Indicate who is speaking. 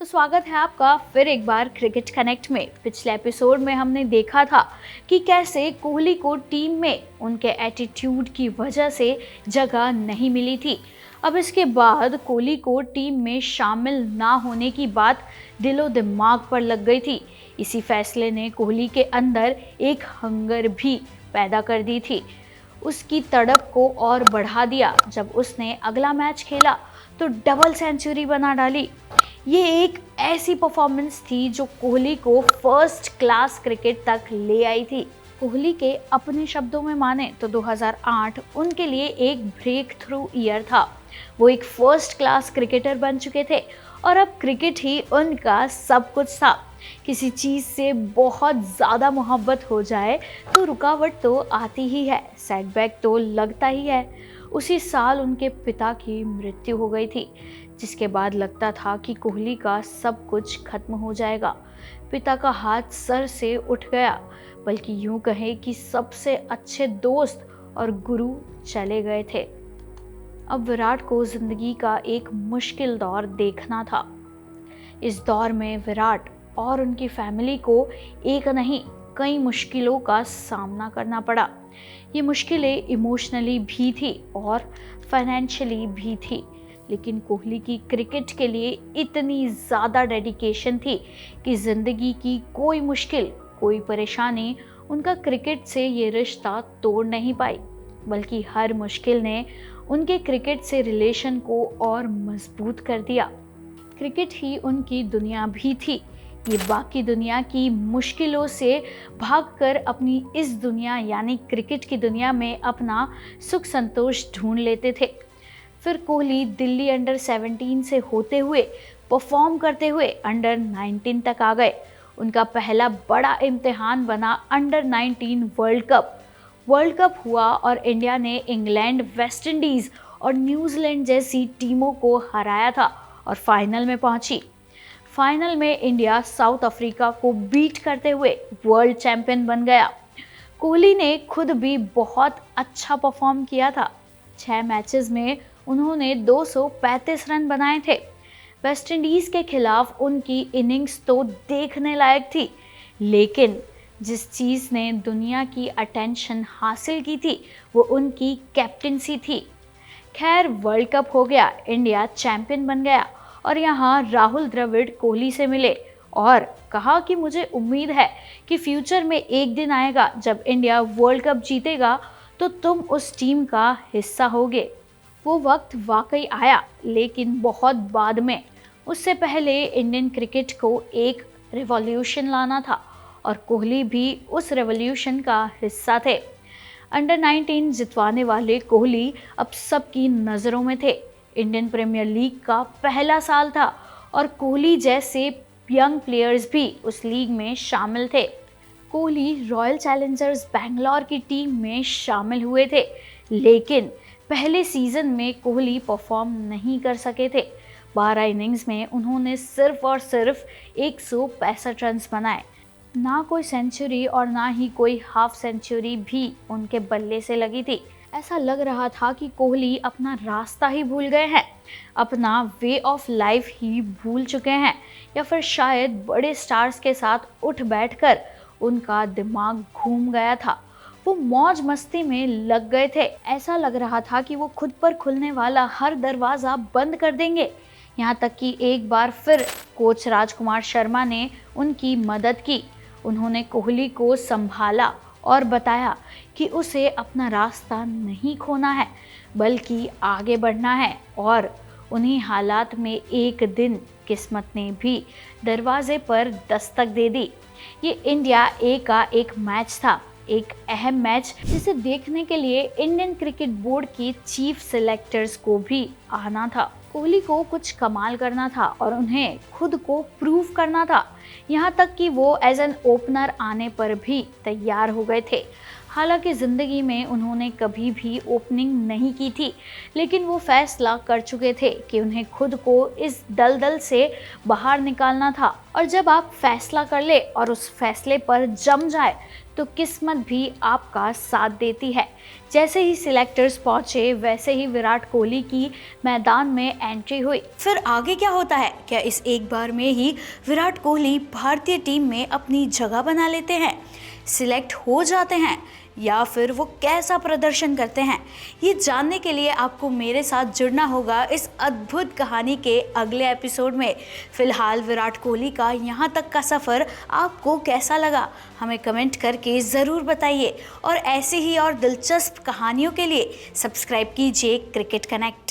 Speaker 1: स्वागत है आपका फिर एक बार क्रिकेट कनेक्ट में। पिछले एपिसोड में हमने देखा था कि कैसे कोहली को टीम में उनके एटीट्यूड की वजह से जगह नहीं मिली थी। अब इसके बाद कोहली को टीम में शामिल ना होने की बात दिलो दिमाग पर लग गई थी। इसी फैसले ने कोहली के अंदर एक हंगर भी पैदा कर दी थी, उसकी तड़प को और बढ़ा दिया। जब उसने अगला मैच खेला तो डबल सेंचुरी बना डाली। ये एक ऐसी परफॉर्मेंस थी जो कोहली को फर्स्ट क्लास क्रिकेट तक ले आई थी। कोहली के अपने शब्दों में माने तो 2008 उनके लिए एक ब्रेक थ्रू ईयर था। वो एक फर्स्ट क्लास क्रिकेटर बन चुके थे और अब क्रिकेट ही उनका सब कुछ था। किसी चीज़ से बहुत ज़्यादा मोहब्बत हो जाए तो रुकावट तो आती ही है, सेटबैक तो लगता ही है। उसी साल उनके पिता की मृत्यु हो गई थी, जिसके बाद लगता था कि कोहली का सब कुछ खत्म हो जाएगा। पिता का हाथ सर से उठ गया, बल्कि यूं कहें कि सबसे अच्छे दोस्त और गुरु चले गए थे। अब विराट को जिंदगी का एक मुश्किल दौर देखना था। इस दौर में विराट और उनकी फैमिली को एक नहीं कई मुश्किलों का सामना करना पड़ा। ये मुश्किलें इमोशनली भी थी और फाइनेंशियली भी थी, लेकिन कोहली की क्रिकेट के लिए इतनी ज़्यादा डेडिकेशन थी कि ज़िंदगी की कोई मुश्किल, कोई परेशानी उनका क्रिकेट से ये रिश्ता तोड़ नहीं पाई, बल्कि हर मुश्किल ने उनके क्रिकेट से रिलेशन को और मजबूत कर दिया। क्रिकेट ही उनकी दुनिया भी थी। ये बाकी दुनिया की मुश्किलों से भागकर अपनी इस दुनिया यानी क्रिकेट की दुनिया में अपना सुख संतोष ढूंढ लेते थे। फिर कोहली दिल्ली अंडर 17 से होते हुए परफॉर्म करते हुए अंडर 19 तक आ गए। उनका पहला बड़ा इम्तिहान बना अंडर 19 वर्ल्ड कप हुआ और इंडिया ने इंग्लैंड, वेस्ट इंडीज़ और न्यूजीलैंड जैसी टीमों को हराया था और फाइनल में पहुंची। फाइनल में इंडिया साउथ अफ्रीका को बीट करते हुए वर्ल्ड चैंपियन बन गया। कोहली ने खुद भी बहुत अच्छा परफॉर्म किया था। 6 मैचेस में उन्होंने 235 रन बनाए थे। वेस्ट इंडीज़ के खिलाफ उनकी इनिंग्स तो देखने लायक थी, लेकिन जिस चीज़ ने दुनिया की अटेंशन हासिल की थी वो उनकी कैप्टेंसी थी। खैर, वर्ल्ड कप हो गया, इंडिया चैंपियन बन गया और यहाँ राहुल द्रविड़ कोहली से मिले और कहा कि मुझे उम्मीद है कि फ्यूचर में एक दिन आएगा जब इंडिया वर्ल्ड कप जीतेगा तो तुम उस टीम का हिस्सा होगे। वो वक्त वाकई आया, लेकिन बहुत बाद में। उससे पहले इंडियन क्रिकेट को एक रिवॉल्यूशन लाना था और कोहली भी उस रिवॉल्यूशन का हिस्सा थे। अंडर 19 जितवाने वाले कोहली अब सबकी नज़रों में थे। इंडियन प्रीमियर लीग का पहला साल था और कोहली जैसे यंग प्लेयर्स भी उस लीग में शामिल थे। कोहली रॉयल चैलेंजर्स बेंगलोर की टीम में शामिल हुए थे, लेकिन पहले सीजन में कोहली परफॉर्म नहीं कर सके थे। 12 इनिंग्स में उन्होंने सिर्फ और सिर्फ 165 रन बनाए। ना कोई सेंचुरी और ना ही कोई हाफ सेंचुरी भी उनके बल्ले से लगी थी। ऐसा लग रहा था कि कोहली अपना रास्ता ही भूल गए हैं, अपना वे ऑफ लाइफ ही भूल चुके हैं, या फिर शायद बड़े स्टार्स के साथ उठ बैठकर उनका दिमाग घूम गया था। वो मौज मस्ती में लग गए थे। ऐसा लग रहा था कि वो खुद पर खुलने वाला हर दरवाज़ा बंद कर देंगे। यहाँ तक कि एक बार फिर कोच राजकुमार शर्मा ने उनकी मदद की। उन्होंने कोहली को संभाला और बताया कि उसे अपना रास्ता नहीं खोना है, बल्कि आगे बढ़ना है। और उन्हीं हालात में एक दिन किस्मत ने भी दरवाजे पर दस्तक दे दी। ये इंडिया ए का एक मैच था, एक अहम मैच जिसे देखने के लिए इंडियन क्रिकेट बोर्ड के चीफ सिलेक्टर्स को भी आना था। कोहली को कुछ कमाल करना था और उन्हें खुद को प्रूव करना था। यहाँ तक कि वो एज एन ओपनर आने पर भी तैयार हो गए थे। हालांकि ज़िंदगी में उन्होंने कभी भी ओपनिंग नहीं की थी, लेकिन वो फैसला कर चुके थे कि उन्हें खुद को इस दलदल से बाहर निकालना था। और जब आप फैसला कर ले और उस फैसले पर जम जाए तो किस्मत भी आपका साथ देती है। जैसे ही सिलेक्टर्स पहुंचे वैसे ही विराट कोहली की मैदान में एंट्री हुई। फिर आगे क्या होता है? क्या इस एक बार में ही विराट कोहली भारतीय टीम में अपनी जगह बना लेते हैं, सिलेक्ट हो जाते हैं, या फिर वो कैसा प्रदर्शन करते हैं? ये जानने के लिए आपको मेरे साथ जुड़ना होगा इस अद्भुत कहानी के अगले एपिसोड में। फिलहाल विराट कोहली का यहाँ तक का सफ़र आपको कैसा लगा, हमें कमेंट करके ज़रूर बताइए। और ऐसे ही और दिलचस्प कहानियों के लिए सब्सक्राइब कीजिए क्रिकेट कनेक्ट।